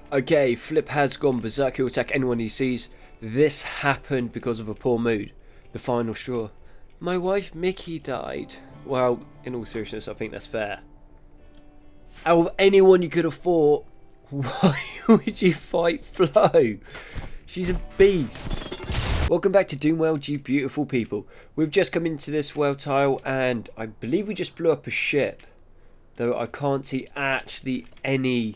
Okay, Flip has gone berserk. He'll attack anyone he sees. This happened because of a poor mood. The final straw. My wife Mickey died. Well, in all seriousness, I think that's fair. Out of anyone you could have fought, why would you fight Flo? She's a beast. Welcome back to Doomworld, you beautiful people. We've just come into this world tile and I believe we just blew up a ship. Though I can't see actually any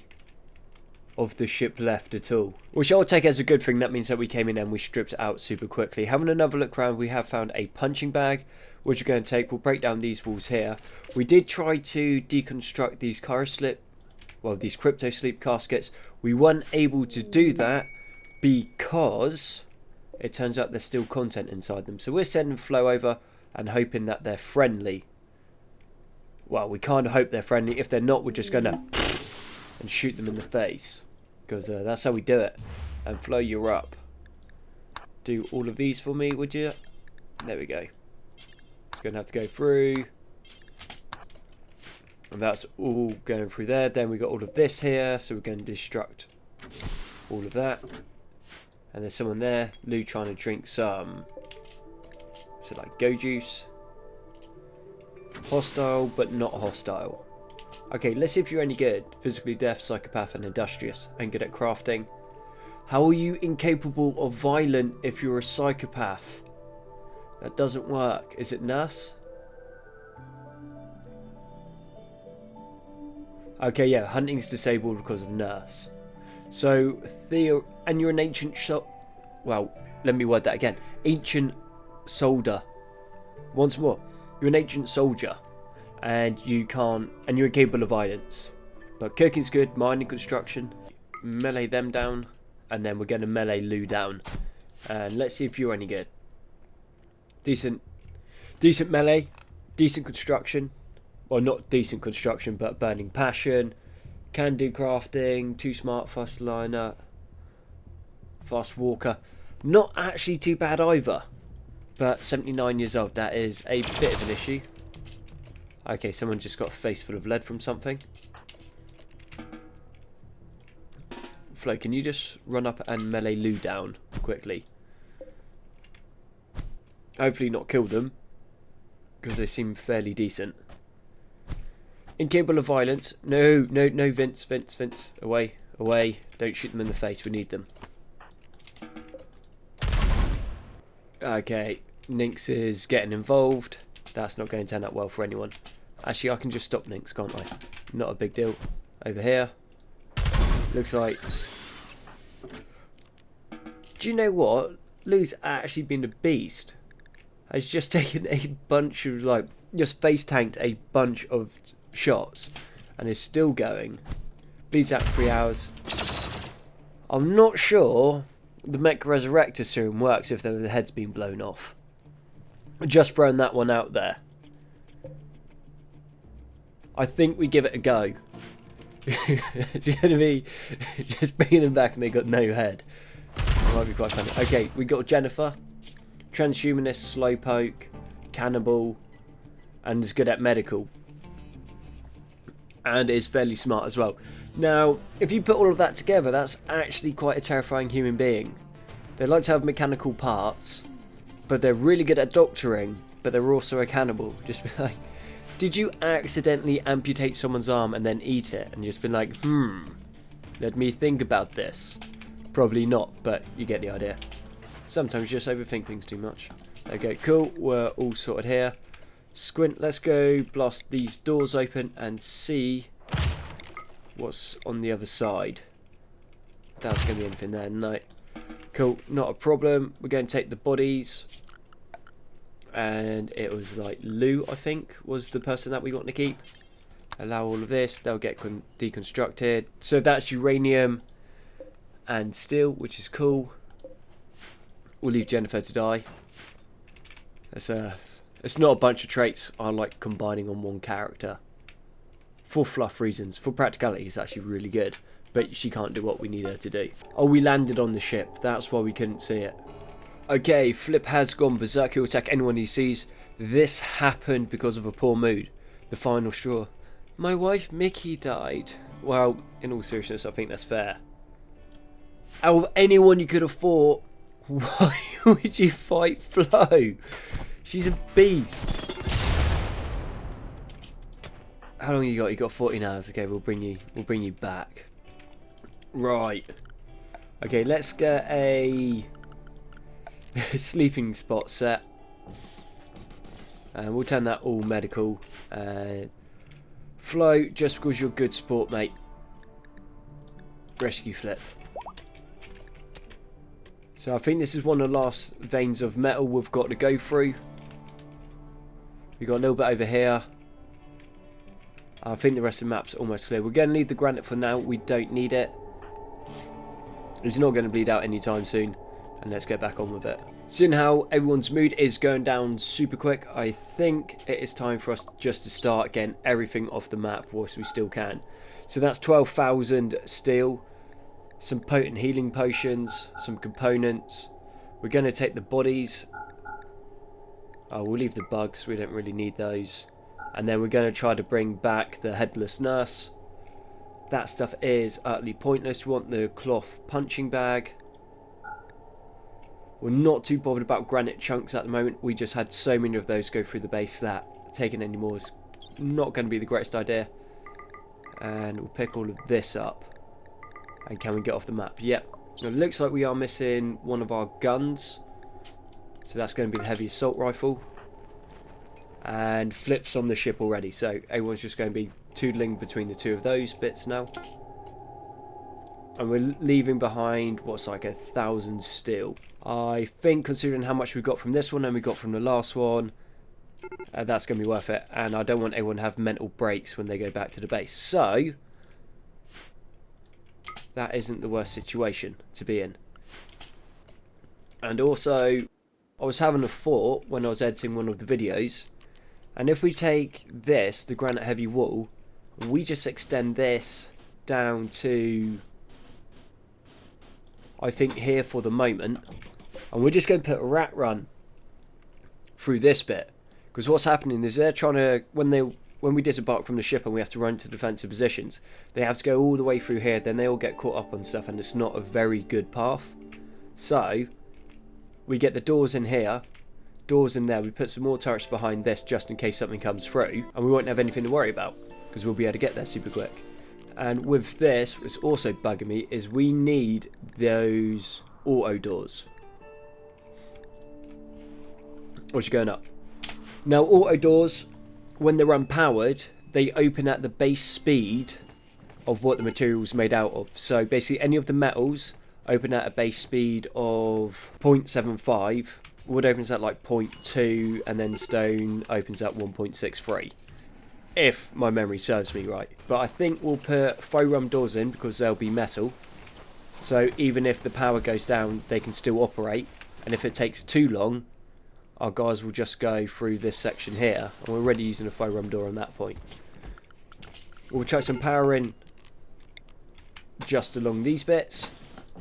of the ship left at all, which I'll take as a good thing. That means that we came in and we stripped it out super quickly. Having another look around, we have found a punching bag, which we're going to take. We'll break down these walls here. We did try to deconstruct these these crypto sleep caskets. We weren't able to do that because it turns out there's still content inside them, so we're sending Flo over and hoping that they're friendly. Well, we kind of hope they're friendly. If they're not, we're just gonna and shoot them in the face, because that's how we do it. And Flo, you're up. Do all of these for me, would you? There we go. It's gonna have to go through, and that's all going through there. Then we got all of this here, so we're going to destruct all of that. And there's someone there, Lou, trying to drink some, so like go juice. Hostile but not hostile. Okay, let's see if you're any good. Physically deaf, psychopath and industrious, and good at crafting. How are you incapable of violent if you're a psychopath? That doesn't work. Is it nurse? Okay, yeah, hunting's disabled because of nurse. So, and you're an ancient well, let me word that again. Ancient soldier. Once more. You're an ancient soldier. And you're incapable of violence. But cooking's good, mining, construction. Melee them down. And then we're going to melee Lou down. And let's see if you're any good. Decent melee. Decent construction. Well, not decent construction, but burning passion. Can do crafting. Too smart, fast liner. Fast walker. Not actually too bad either. But 79 years old, that is a bit of an issue. Okay, someone just got a face full of lead from something. Flo, can you just run up and melee Lou down quickly? Hopefully not kill them, because they seem fairly decent. Incapable of violence. No, Vince. Away. Don't shoot them in the face, we need them. Okay, Nynx is getting involved. That's not going to turn out well for anyone. Actually, I can just stop Nynx, can't I? Not a big deal. Over here. Looks like... Do you know what? Lou's actually been a beast. Has just taken a bunch of, just face tanked a bunch of shots. And is still going. Bleeds out 3 hours. I'm not sure the Mech Resurrector serum works if the head's been blown off. Just throwing that one out there. I think we give it a go. It's going to be just bringing them back and they got no head. It might be quite funny. Okay, we got Jennifer. Transhumanist, Slowpoke, Cannibal, and is good at medical. And is fairly smart as well. Now, if you put all of that together, that's actually quite a terrifying human being. They like to have mechanical parts, but they're really good at doctoring, but they're also a cannibal. Just be like, did you accidentally amputate someone's arm and then eat it? And just been like, let me think about this. Probably not, but you get the idea. Sometimes you just overthink things too much. Okay, cool, we're all sorted here. Squint, let's go blast these doors open and see what's on the other side. That's going to be anything there, no. Cool, not a problem. We're going to take the bodies. And it was like Lou, I think, was the person that we want to keep. Allow all of this, they'll get deconstructed. So that's uranium and steel, which is cool. We'll leave Jennifer to die. It's not a bunch of traits I like combining on one character. For fluff reasons. For practicality, it's actually really good. But she can't do what we need her to do. Oh, we landed on the ship. That's why we couldn't see it. Okay, Flip has gone berserk. He'll attack anyone he sees. This happened because of a poor mood. The final straw. My wife Mickey died. Well, in all seriousness, I think that's fair. Out of anyone you could have fought, why would you fight Flo? She's a beast. How long you got? You got 14 hours. Okay, we'll bring you back. Right. Okay, let's get a sleeping spot set. And we'll turn that all medical. Flo, just because you're good sport, mate. Rescue flip. So I think this is one of the last veins of metal we've got to go through. We've got a little bit over here. I think the rest of the map's almost clear. We're going to leave the granite for now. We don't need it. It's not going to bleed out anytime soon. And let's get back on with it. Seeing how everyone's mood is going down super quick, I think it is time for us just to start getting everything off the map whilst we still can. So that's 12,000 steel, some potent healing potions, some components. We're going to take the bodies. Oh, we'll leave the bugs. We don't really need those. And then we're going to try to bring back the headless nurse. That stuff is utterly pointless. We want the cloth punching bag. We're not too bothered about granite chunks at the moment. We just had so many of those go through the base that taking any more is not going to be the greatest idea. And we'll pick all of this up. And can we get off the map? Yep. It looks like we are missing one of our guns. So that's going to be the heavy assault rifle. And flips on the ship already. So everyone's just going to be tootling between the two of those bits now. And we're leaving behind what's like 1,000 steel. I think considering how much we got from this one and we got from the last one, that's going to be worth it. And I don't want everyone to have mental breaks when they go back to the base. So that isn't the worst situation to be in. And also, I was having a thought when I was editing one of the videos, and if we take this, the granite heavy wool, we just extend this down to, I think, here for the moment, and we're just going to put a rat run through this bit, because what's happening is they're trying to, when we disembark from the ship and we have to run to defensive positions, they have to go all the way through here, then they all get caught up on stuff, and it's not a very good path. So we get the doors in here, doors in there, we put some more turrets behind this just in case something comes through, and we won't have anything to worry about because we'll be able to get there super quick. And with this, what's also bugging me is we need those auto doors. What's going up? Now auto doors, when they're unpowered, they open at the base speed of what the material is made out of. So basically any of the metals open at a base speed of 0.75, wood opens at like 0.2, and then stone opens at 1.63, if my memory serves me right. But I think we'll put foam doors in because they'll be metal, so even if the power goes down they can still operate, and if it takes too long our guys will just go through this section here, and we're already using a foam door on that point. We'll chuck some power in just along these bits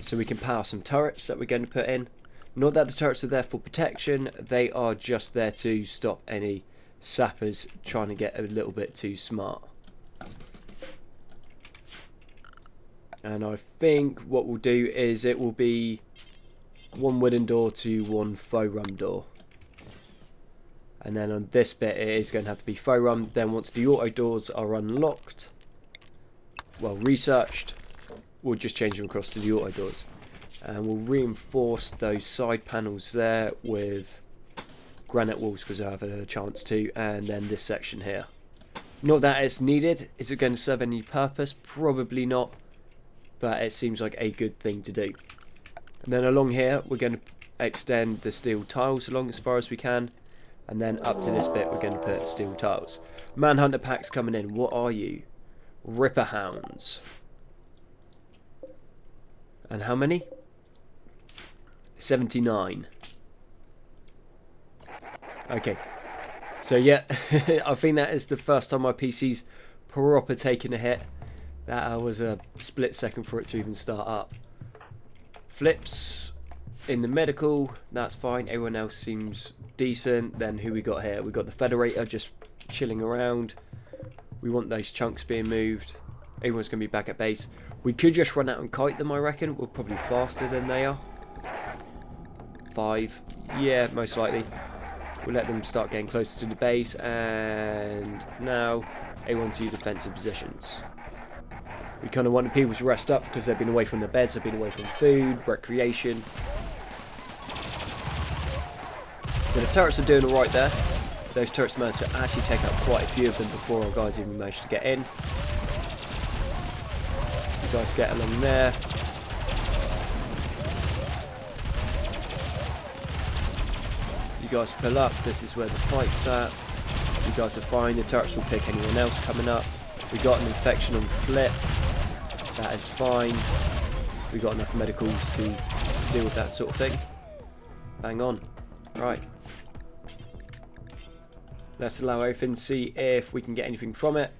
so we can power some turrets that we're going to put in. Not that the turrets are there for protection, they are just there to stop any sappers trying to get a little bit too smart. And I think what we'll do is it will be one wooden door to one foam door. And then on this bit it is going to have to be foam. Then once the auto doors are unlocked, well researched, we'll just change them across to the auto doors. And we'll reinforce those side panels there with granite walls because I have a chance to, and then this section here. Not that it's needed. Is it going to serve any purpose? Probably not, but it seems like a good thing to do. And then along here we're going to extend the steel tiles along as far as we can, and then up to this bit we're going to put steel tiles. Manhunter packs coming in. What are you? Ripper hounds. And how many? 79. Okay, so yeah, I think that is the first time my PC's proper taking a hit. That was a split second for it to even start up. Flips in the medical, that's fine. Everyone else seems decent. Then who we got here? We got the Federator just chilling around. We want those chunks being moved. Everyone's going to be back at base. We could just run out and kite them, I reckon. We're probably faster than they are. 5. Yeah, most likely. We'll let them start getting closer to the base. And now, A1-2 defensive positions. We kind of want the people to rest up because they've been away from their beds, they've been away from food, recreation. So the turrets are doing alright there. Those turrets managed to actually take out quite a few of them before our guys even managed to get in. You guys get along there. You guys pull up, this is where the fight's at. You guys are fine, the turrets will pick anyone else coming up. We got an infection on flip. That is fine. We got enough medicals to deal with that sort of thing. Bang on. Right. Let's allow everything, see if we can get anything from it.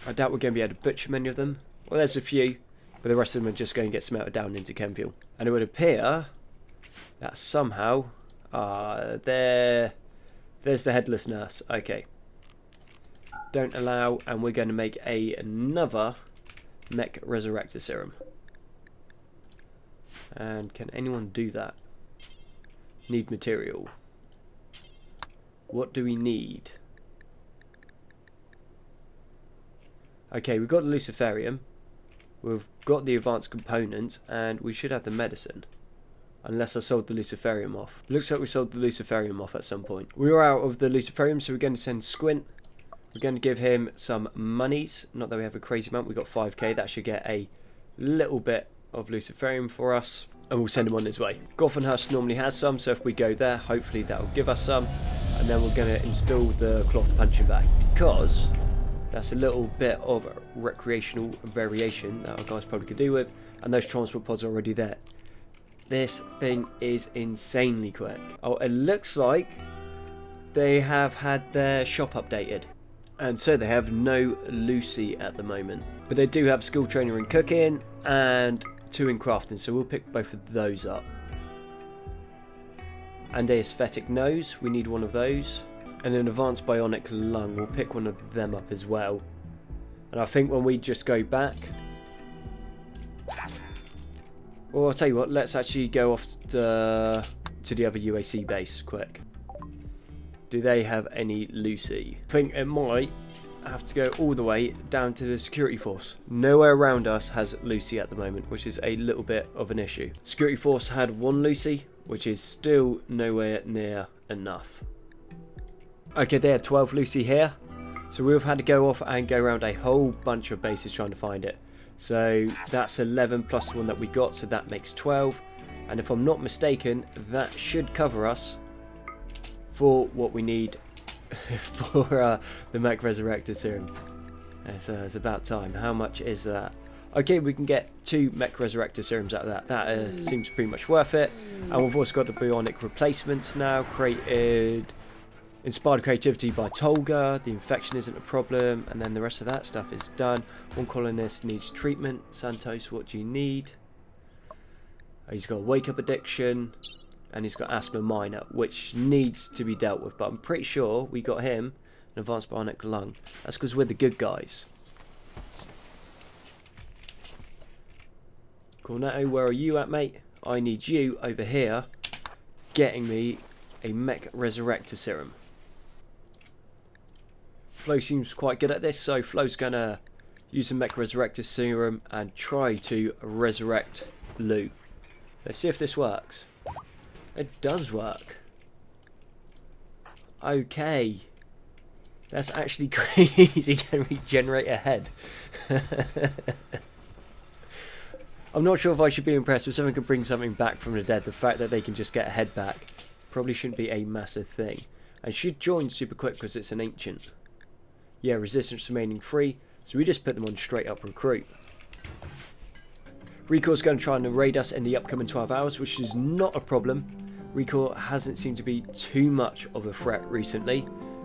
I doubt we're going to be able to butcher many of them. Well, there's a few, but the rest of them are just going to get smelted down into chem fuel. And it would appear that somehow... there's the headless nurse. Okay. Don't allow, and we're going to make another mech resurrector serum. And can anyone do that? Need material. What do we need? Okay, we've got the Luciferium. We've got the advanced components, and we should have the medicine. Unless I sold the Luciferium off. Looks like we sold the Luciferium off at some point. We were out of the Luciferium, so we're going to send Squint. We're going to give him some monies. Not that we have a crazy amount. We got 5k. That should get a little bit of Luciferium for us. And we'll send him on his way. Gothenhurst normally has some, so if we go there, hopefully that will give us some. And then we're going to install the cloth punching bag. Because that's a little bit of recreational variation that our guys probably could do with. And those transport pods are already there. This thing is insanely quick. Oh, it looks like they have had their shop updated. And so they have no Lucy at the moment. But they do have skill trainer in cooking and 2 in crafting. So we'll pick both of those up. And a aesthetic nose. We need one of those. And an advanced bionic lung. We'll pick one of them up as well. And I think when we just go back... Well, I'll tell you what. Let's actually go off to the other UAC base quick. Do they have any Lucy? I think it might have to go all the way down to the security force. Nowhere around us has Lucy at the moment, which is a little bit of an issue. Security force had 1 Lucy, which is still nowhere near enough. Okay, they had 12 Lucy here. So we've had to go off and go around a whole bunch of bases trying to find it. So that's 11 plus the one that we got, so that makes 12. And if I'm not mistaken, that should cover us for what we need for the mech resurrector serum. It's about time. How much is that? Okay, we can get 2 mech resurrector serums out of that. That seems pretty much worth it. And we've also got the bionic replacements now, created, inspired creativity by Tolga. The infection isn't a problem, and then the rest of that stuff is done. 1 colonist needs treatment. Santos, what do you need? He's got a wake-up addiction. And he's got asthma minor, which needs to be dealt with. But I'm pretty sure we got him an advanced bionic lung. That's because we're the good guys. Cornetto, where are you at, mate? I need you over here getting me a mech resurrector serum. Flo seems quite good at this, so Flo's going to use a mech resurrector serum and try to resurrect Lou. Let's see if this works. It does work. Okay. That's actually crazy. Can regenerate a head. I'm not sure if I should be impressed if someone can bring something back from the dead. The fact that they can just get a head back probably shouldn't be a massive thing. And should join super quick because it's an ancient. Yeah, resistance remaining free. So we just put them on straight up recruit. Recore's going to try and raid us in the upcoming 12 hours, which is not a problem. Recore hasn't seemed to be too much of a threat recently,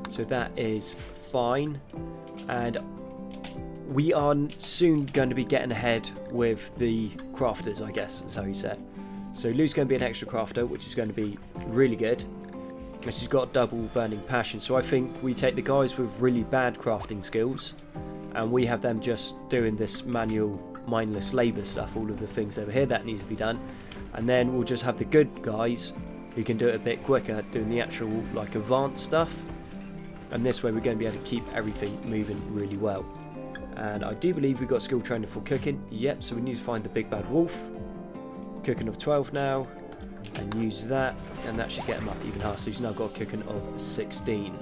so that is fine. And we are soon going to be getting ahead with the crafters, I guess, is how you say it. So Lou's going to be an extra crafter, which is going to be really good. And she's got double burning passion, so I think we take the guys with really bad crafting skills, and we have them just doing this manual mindless labour stuff, all of the things over here that needs to be done. And then we'll just have the good guys who can do it a bit quicker, doing the actual like advanced stuff. And this way we're going to be able to keep everything moving really well. And I do believe we've got skill training for cooking. Yep, so we need to find the big bad wolf. Cooking of 12 now. And use that. And that should get him up even higher. So he's now got a cooking of 16.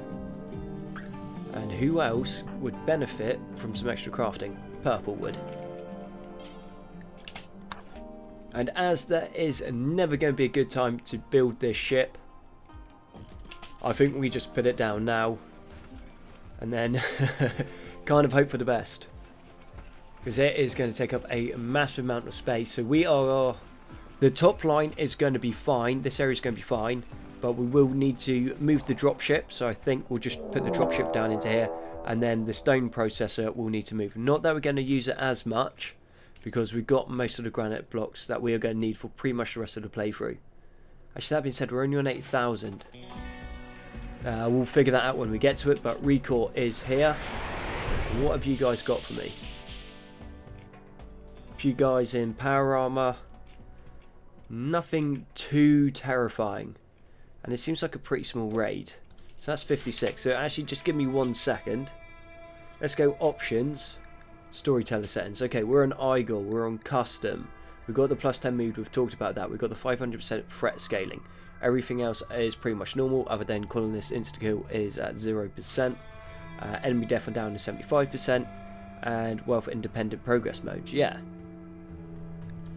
And who else would benefit from some extra crafting? Purple would. And as there is never going to be a good time to build this ship, I think we just put it down now. And then kind of hope for the best. Because it is going to take up a massive amount of space. So we are... the top line is going to be fine. This area is going to be fine. But we will need to move the dropship. So I think we'll just put the dropship down into here. And then the stone processor will need to move. Not that we're going to use it as much, because we've got most of the granite blocks that we are going to need for pretty much the rest of the playthrough. Actually, that being said, we're only on 8,000. We'll figure that out when we get to it, but Recor is here. What have you guys got for me? A few guys in power armor. Nothing too terrifying. And it seems like a pretty small raid. So that's 56. So actually, just give me 1 second. Let's go options. Storyteller settings. Okay, we're on Igor, we're on custom. We've got the +10 mood, we've talked about that. We've got the 500% threat scaling. Everything else is pretty much normal, other than colonist insta-kill is at 0%. Enemy death on down is 75%. And wealth independent progress modes, yeah.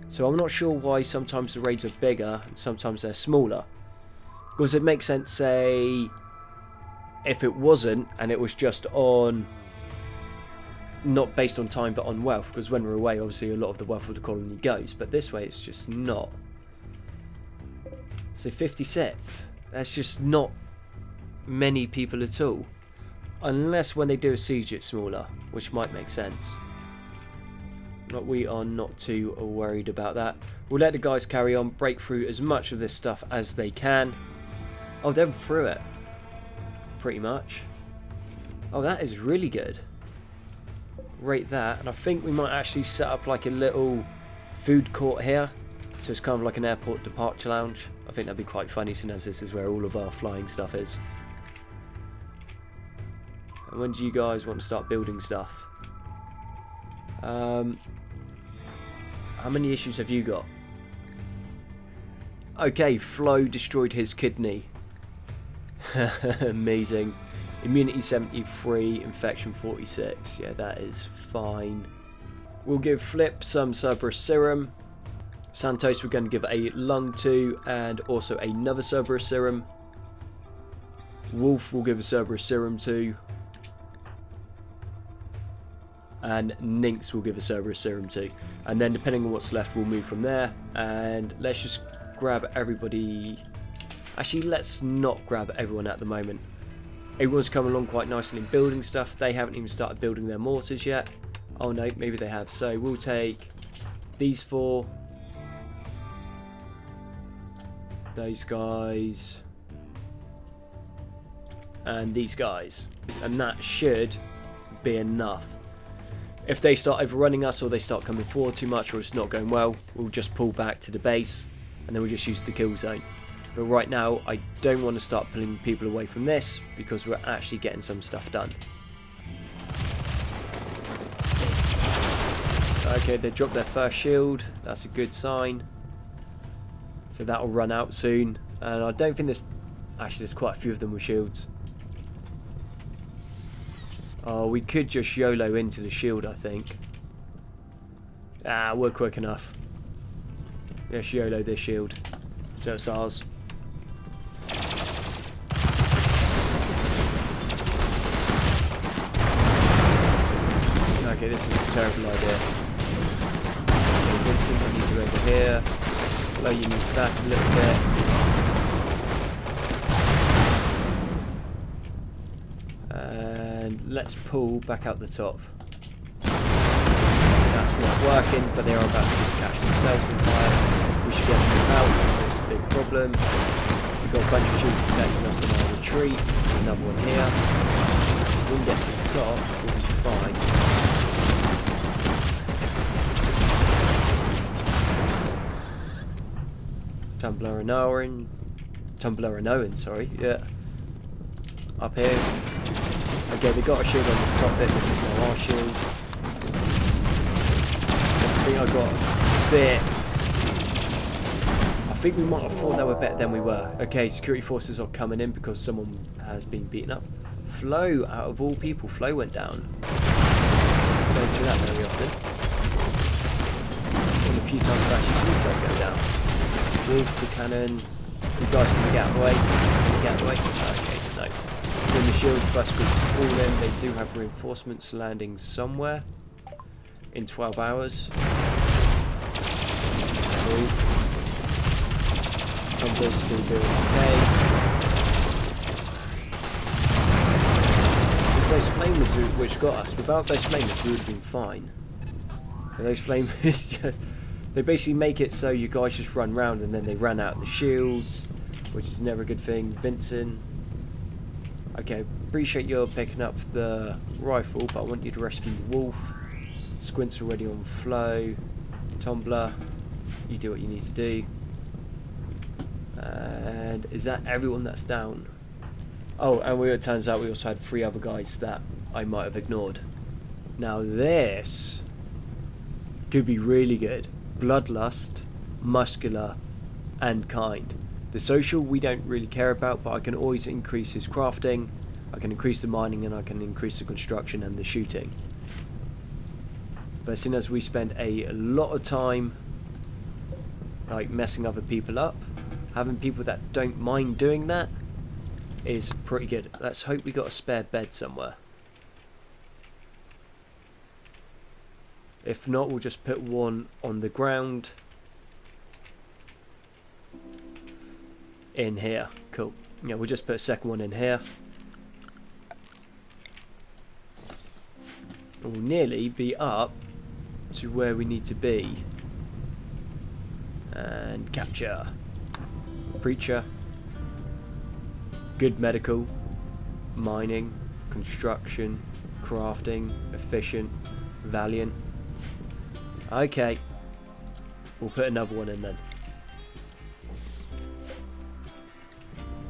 So I'm not sure why sometimes the raids are bigger and sometimes they're smaller. Because it makes sense, say, if it wasn't and it was just on... not based on time but on wealth, because when we're away obviously a lot of the wealth of the colony goes, but this way it's just not. So 56, that's just not many people at all, unless when they do a siege it's smaller, which might make sense. But we are not too worried about that. We'll let the guys carry on, break through as much of this stuff as they can. Oh, they're through it pretty much. Oh, that is really good. Rate that, and I think we might actually set up like a little food court here, so it's kind of like an airport departure lounge. I think that'd be quite funny, seeing as this is where all of our flying stuff is. And when do you guys want to start building stuff? How many issues have you got? Okay, Flo destroyed his kidney. Amazing. Immunity 73, infection 46. Yeah, that is fine. We'll give Flip some Cerberus serum. Santos we're going to give a lung to, and also another Cerberus serum. Wolf will give a Cerberus serum to. And Nynx will give a Cerberus serum to. And then depending on what's left, we'll move from there. And let's just grab everybody. Actually, let's not grab everyone at the moment. Everyone's coming along quite nicely in building stuff. They haven't even started building their mortars yet. Oh no, maybe they have. So we'll take these 4. Those guys. And these guys. And that should be enough. If they start overrunning us, or they start coming forward too much, or it's not going well, we'll just pull back to the base. And then we'll just use the kill zone. But right now, I don't want to start pulling people away from this, because we're actually getting some stuff done. Okay, they dropped their first shield. That's a good sign. So that'll run out soon. And I don't think there's... actually, there's quite a few of them with shields. Oh, we could just YOLO into the shield, I think. Ah, we're quick enough. Let's YOLO this shield. So it's ours. Okay, this was a terrible idea. Okay, Vincent, I need you over here. Low, you move back a little bit. And let's pull back out the top. That's not working, but they are about to just catch themselves on fire. We should get them out. It's a big problem. We've got a bunch of shields protecting us in our retreat. Another one here. We'll get to the top. We'll be fine. Tumbler and Owen, sorry, yeah. Up here. Okay, they got a shield on this top bit, this is now our shield. I think I got a bit... I think we might have thought they were better than we were. Okay, security forces are coming in because someone has been beaten up. Flo, out of all people, Flo went down. Don't see that very often. One of the few times I've actually seen Flo go down. With the cannon. You guys can get out of the way. Can you get out of the way? Okay, no. When the shield first groups all in, they do have reinforcements landing somewhere in 12 hours. Cool. Tumbler's still doing okay. It's those flamers which got us. Without those flamers we would have been fine. And those flamers just... They basically make it so you guys just run round and then they ran out the shields, which is never a good thing. Vincent. Okay, appreciate you're picking up the rifle, but I want you to rescue Wolf. Squint's already on Flo. Tumbler, you do what you need to do. And is that everyone that's down? Oh, and it turns out we also had 3 other guys that I might have ignored. Now this could be really good. Bloodlust, muscular, and kind. The social we don't really care about, but I can always increase his crafting, I can increase the mining, and I can increase the construction and the shooting. But as soon as we spend a lot of time like messing other people up, having people that don't mind doing that is pretty good. Let's hope we got a spare bed somewhere. If not, we'll just put one on the ground in here. Cool. Yeah, we'll just put a second one in here. We'll nearly be up to where we need to be. And capture. Preacher. Good medical. Mining. Construction. Crafting. Efficient. Valiant. Okay. We'll put another one in then.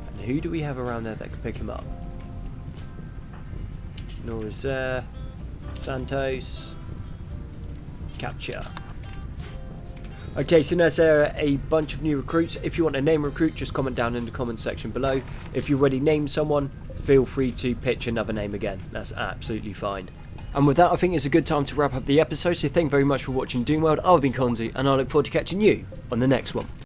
And who do we have around there that can pick him up? Nora's there. Santos. Capture. Okay, so there's a bunch of new recruits. If you want to name a recruit, just comment down in the comment section below. If you already named someone, feel free to pitch another name again. That's absolutely fine. And with that, I think it's a good time to wrap up the episode. So thank you very much for watching Doomworld. I've been Konzi, and I look forward to catching you on the next one.